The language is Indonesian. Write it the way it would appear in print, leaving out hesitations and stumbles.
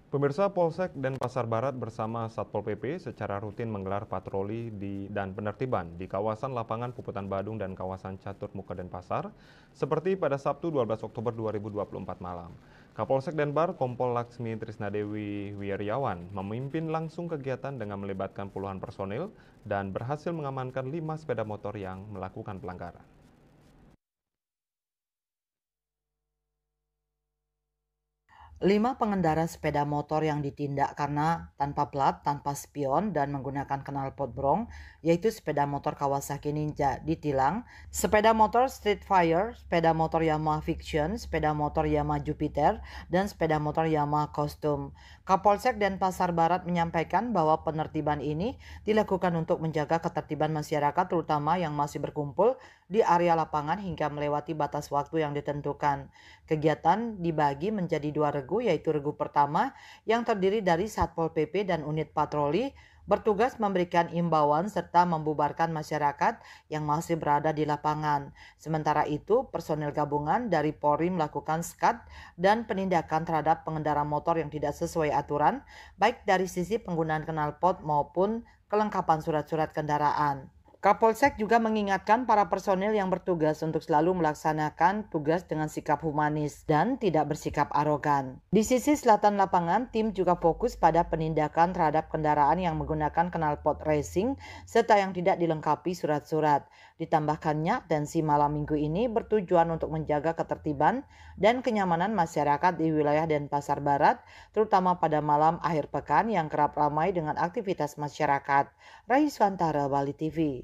Pemirsa, Polsek Denpasar Barat bersama Satpol PP secara rutin menggelar patroli dan penertiban di kawasan lapangan Puputan Badung dan kawasan Catur Muka Denpasar, seperti pada Sabtu 12 Oktober 2024 malam. Kapolsek Denpasar, Kompol Laksmi Trisnadewi Wiryawan, memimpin langsung kegiatan dengan melibatkan puluhan personil dan berhasil mengamankan 5 sepeda motor yang melakukan pelanggaran. 5 pengendara sepeda motor yang ditindak karena tanpa plat, tanpa spion, dan menggunakan knalpot brong, yaitu sepeda motor Kawasaki Ninja ditilang, sepeda motor Street Fire, sepeda motor Yamaha Fiction, sepeda motor Yamaha Jupiter, dan sepeda motor Yamaha Custom. Kapolsek Denpasar Barat menyampaikan bahwa penertiban ini dilakukan untuk menjaga ketertiban masyarakat, terutama yang masih berkumpul di area lapangan hingga melewati batas waktu yang ditentukan. Kegiatan dibagi menjadi 2 regu, yaitu regu pertama yang terdiri dari Satpol PP dan unit patroli bertugas memberikan imbauan serta membubarkan masyarakat yang masih berada di lapangan. Sementara itu, personil gabungan dari Polri melakukan skat dan penindakan terhadap pengendara motor yang tidak sesuai aturan, baik dari sisi penggunaan knalpot maupun kelengkapan surat-surat kendaraan. Kapolsek juga mengingatkan para personil yang bertugas untuk selalu melaksanakan tugas dengan sikap humanis dan tidak bersikap arogan. Di sisi selatan lapangan, tim juga fokus pada penindakan terhadap kendaraan yang menggunakan knalpot racing serta yang tidak dilengkapi surat-surat. Ditambahkannya, tensi malam minggu ini bertujuan untuk menjaga ketertiban dan kenyamanan masyarakat di wilayah Denpasar Barat, terutama pada malam akhir pekan yang kerap ramai dengan aktivitas masyarakat. Raiswantara, Bali TV.